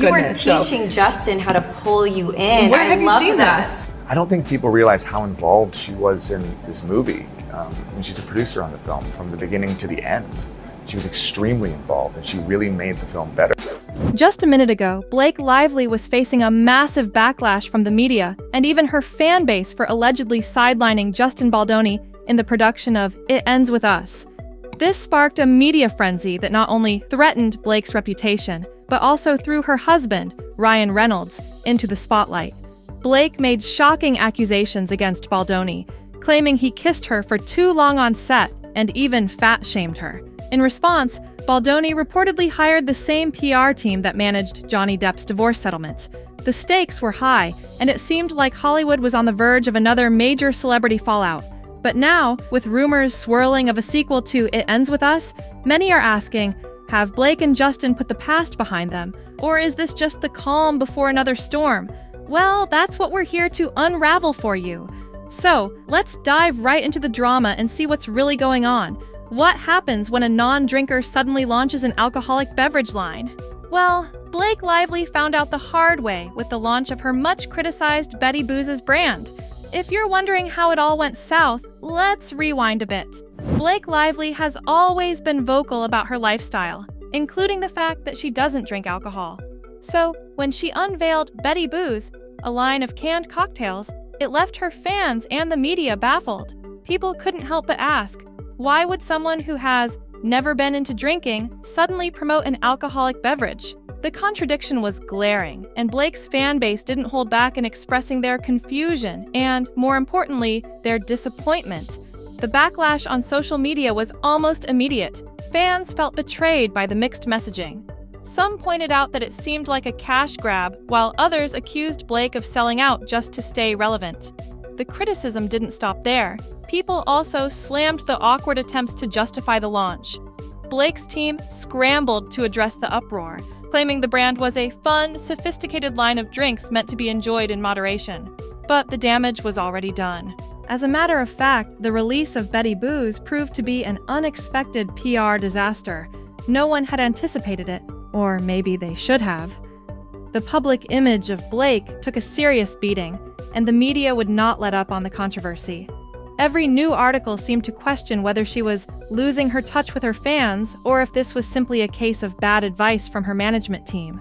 You were goodness. So, teaching Justin how to pull you in. where have you love seen this. I don't think people realize how involved she was in this movie. And she's a producer on the film from the beginning to the end. She was extremely involved, and she really made the film better. Just a minute ago, Blake Lively was facing a massive backlash from the media and even her fan base for allegedly sidelining Justin Baldoni in the production of It Ends With Us. This sparked a media frenzy that not only threatened Blake's reputation, but also threw her husband, Ryan Reynolds, into the spotlight. Blake made shocking accusations against Baldoni, claiming he kissed her for too long on set and even fat-shamed her. In response, Baldoni reportedly hired the same PR team that managed Johnny Depp's divorce settlement. The stakes were high, and it seemed like Hollywood was on the verge of another major celebrity fallout. But now, with rumors swirling of a sequel to It Ends With Us, many are asking, have Blake and Justin put the past behind them? Or is this just the calm before another storm? Well, that's what we're here to unravel for you. So, let's dive right into the drama and see what's really going on. What happens when a non-drinker suddenly launches an alcoholic beverage line? Well, Blake Lively found out the hard way with the launch of her much-criticized Betty Booz's brand. If you're wondering how it all went south, let's rewind a bit. Blake Lively has always been vocal about her lifestyle, including the fact that she doesn't drink alcohol. So, when she unveiled Betty Booze, a line of canned cocktails, it left her fans and the media baffled. People couldn't help but ask, why would someone who has never been into drinking suddenly promote an alcoholic beverage? The contradiction was glaring, and Blake's fan base didn't hold back in expressing their confusion and, more importantly, their disappointment. The backlash on social media was almost immediate. Fans felt betrayed by the mixed messaging. Some pointed out that it seemed like a cash grab, while others accused Blake of selling out just to stay relevant. The criticism didn't stop there. People also slammed the awkward attempts to justify the launch. Blake's team scrambled to address the uproar, claiming the brand was a fun, sophisticated line of drinks meant to be enjoyed in moderation. But the damage was already done. As a matter of fact, the release of Betty Booze proved to be an unexpected PR disaster. No one had anticipated it, or maybe they should have. The public image of Blake took a serious beating, and the media would not let up on the controversy. Every new article seemed to question whether she was losing her touch with her fans or if this was simply a case of bad advice from her management team.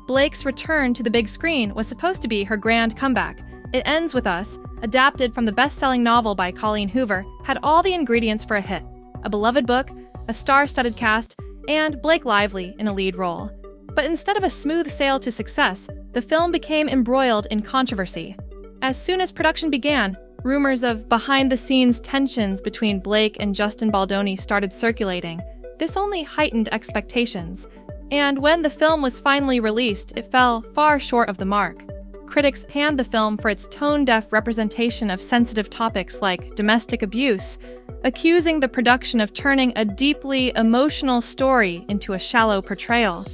Blake's return to the big screen was supposed to be her grand comeback. It Ends With Us, adapted from the best-selling novel by Colleen Hoover, had all the ingredients for a hit: a beloved book, a star-studded cast, and Blake Lively in a lead role. But instead of a smooth sail to success, the film became embroiled in controversy. As soon as production began, rumors of behind-the-scenes tensions between Blake and Justin Baldoni started circulating. This only heightened expectations, and when the film was finally released, it fell far short of the mark. Critics panned the film for its tone-deaf representation of sensitive topics like domestic abuse, accusing the production of turning a deeply emotional story into a shallow portrayal.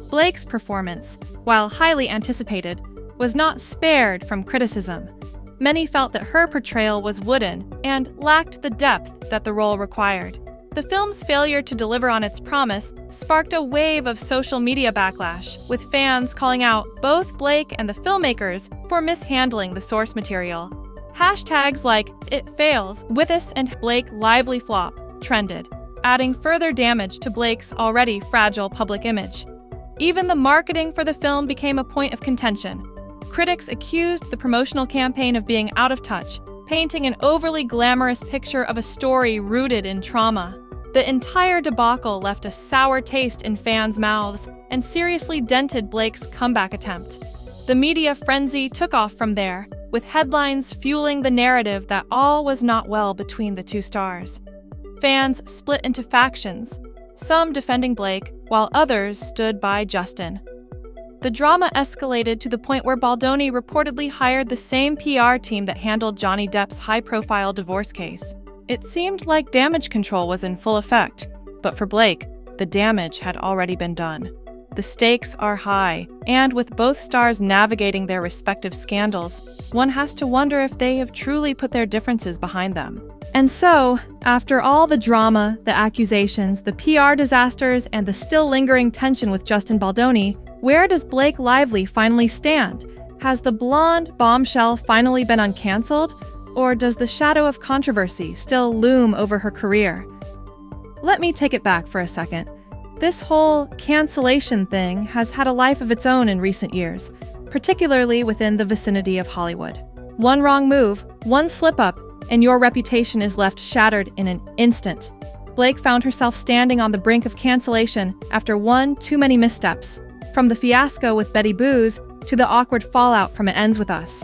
Blake's performance, while highly anticipated, was not spared from criticism. Many felt that her portrayal was wooden and lacked the depth that the role required. The film's failure to deliver on its promise sparked a wave of social media backlash, with fans calling out both Blake and the filmmakers for mishandling the source material. Hashtags like #ItFails, Withus and Blake Lively Flop trended, adding further damage to Blake's already fragile public image. Even the marketing for the film became a point of contention. Critics accused the promotional campaign of being out of touch, painting an overly glamorous picture of a story rooted in trauma. The entire debacle left a sour taste in fans' mouths and seriously dented Blake's comeback attempt. The media frenzy took off from there, with headlines fueling the narrative that all was not well between the two stars. Fans split into factions, some defending Blake, while others stood by Justin. The drama escalated to the point where Baldoni reportedly hired the same PR team that handled Johnny Depp's high-profile divorce case. It seemed like damage control was in full effect, but for Blake, the damage had already been done. The stakes are high, and with both stars navigating their respective scandals, one has to wonder if they have truly put their differences behind them. And so, after all the drama, the accusations, the PR disasters, and the still lingering tension with Justin Baldoni, Where does Blake Lively finally stand? Has the blonde bombshell finally been uncanceled? Or does the shadow of controversy still loom over her career? Let me take it back for a second. This whole cancellation thing has had a life of its own in recent years, particularly within the vicinity of Hollywood. One wrong move, one slip-up, and your reputation is left shattered in an instant. Blake found herself standing on the brink of cancellation after one too many missteps, from the fiasco with Betty Boos to the awkward fallout from It Ends With Us.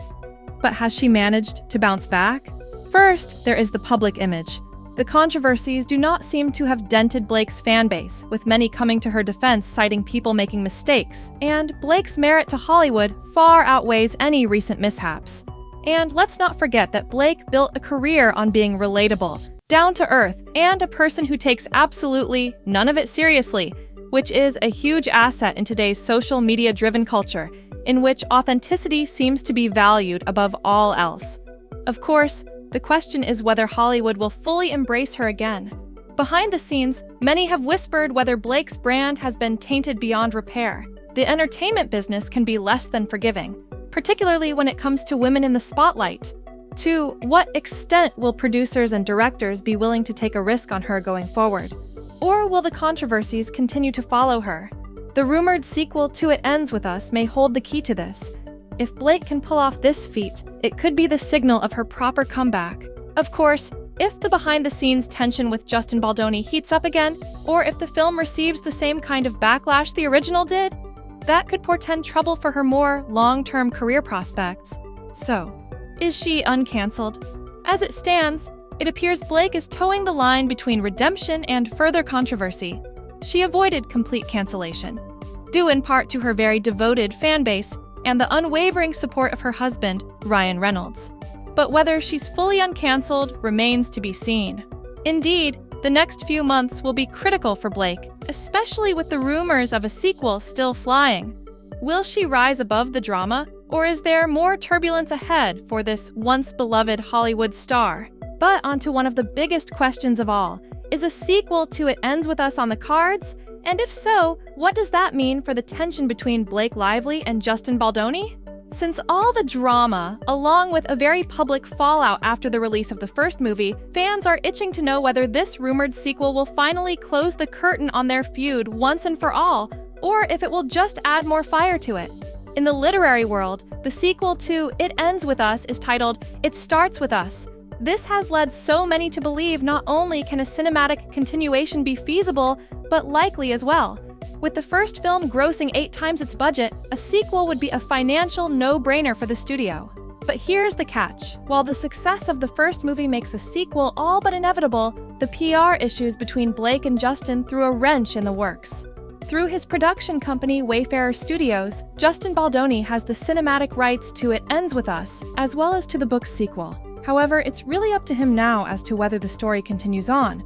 But has she managed to bounce back? First, there is the public image. The controversies do not seem to have dented Blake's fan base, with many coming to her defense citing people making mistakes, and Blake's merit to Hollywood far outweighs any recent mishaps. And let's not forget that Blake built a career on being relatable, down to earth, and a person who takes absolutely none of it seriously, which is a huge asset in today's social media-driven culture, in which authenticity seems to be valued above all else. Of course, the question is whether Hollywood will fully embrace her again. Behind the scenes, many have whispered whether Blake's brand has been tainted beyond repair. The entertainment business can be less than forgiving, particularly when it comes to women in the spotlight. To what extent will producers and directors be willing to take a risk on her going forward? Or will the controversies continue to follow her? The rumored sequel to It Ends With Us may hold the key to this. If Blake can pull off this feat, it could be the signal of her proper comeback. Of course, if the behind-the-scenes tension with Justin Baldoni heats up again, or if the film receives the same kind of backlash the original did, that could portend trouble for her more long-term career prospects. So, is she uncancelled? As it stands, it appears Blake is towing the line between redemption and further controversy. She avoided complete cancellation, due in part to her very devoted fan base and the unwavering support of her husband, Ryan Reynolds. But whether she's fully uncancelled remains to be seen. Indeed, the next few months will be critical for Blake, especially with the rumors of a sequel still flying. Will she rise above the drama, or is there more turbulence ahead for this once-beloved Hollywood star? But onto one of the biggest questions of all. Is a sequel to It Ends With Us on the cards? And if so, what does that mean for the tension between Blake Lively and Justin Baldoni? Since all the drama, along with a very public fallout after the release of the first movie, fans are itching to know whether this rumored sequel will finally close the curtain on their feud once and for all, or if it will just add more fire to it. In the literary world, the sequel to It Ends With Us is titled It Starts With Us. This has led so many to believe not only can a cinematic continuation be feasible, but likely as well. With the first film grossing 8 times its budget, a sequel would be a financial no-brainer for the studio. But here's the catch. While the success of the first movie makes a sequel all but inevitable, the PR issues between Blake and Justin threw a wrench in the works. Through his production company Wayfarer Studios, Justin Baldoni has the cinematic rights to It Ends With Us, as well as to the book's sequel. However, it's really up to him now as to whether the story continues on.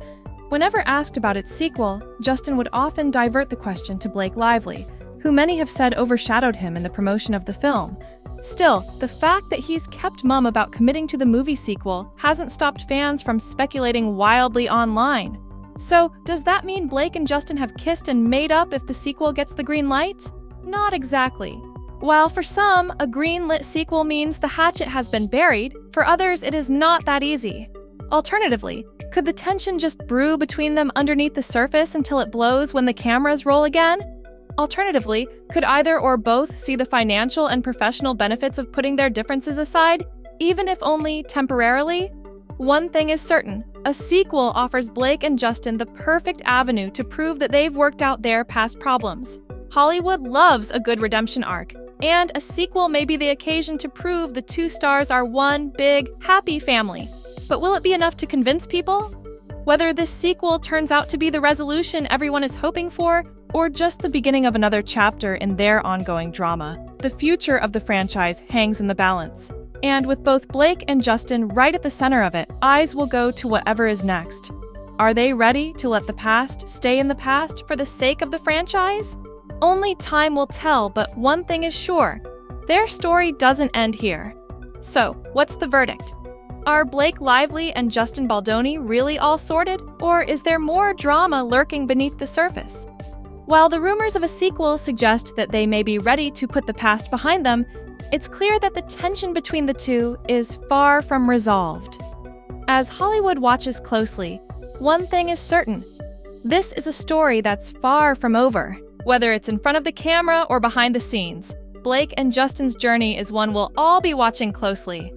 Whenever asked about its sequel, Justin would often divert the question to Blake Lively, who many have said overshadowed him in the promotion of the film. Still, the fact that he's kept mum about committing to the movie sequel hasn't stopped fans from speculating wildly online. So, does that mean Blake and Justin have kissed and made up if the sequel gets the green light? Not exactly. While for some, a green-lit sequel means the hatchet has been buried, for others it is not that easy. Alternatively, could the tension just brew between them underneath the surface until it blows when the cameras roll again? Alternatively, could either or both see the financial and professional benefits of putting their differences aside, even if only temporarily? One thing is certain, a sequel offers Blake and Justin the perfect avenue to prove that they've worked out their past problems. Hollywood loves a good redemption arc, and a sequel may be the occasion to prove the two stars are one big, happy family. But will it be enough to convince people? Whether this sequel turns out to be the resolution everyone is hoping for, or just the beginning of another chapter in their ongoing drama, the future of the franchise hangs in the balance. And with both Blake and Justin right at the center of it, eyes will go to whatever is next. Are they ready to let the past stay in the past for the sake of the franchise? Only time will tell, but one thing is sure. Their story doesn't end here. So, what's the verdict? Are Blake Lively and Justin Baldoni really all sorted, or is there more drama lurking beneath the surface? While the rumors of a sequel suggest that they may be ready to put the past behind them, it's clear that the tension between the two is far from resolved. As Hollywood watches closely, one thing is certain. This is a story that's far from over. Whether it's in front of the camera or behind the scenes, Blake and Justin's journey is one we'll all be watching closely.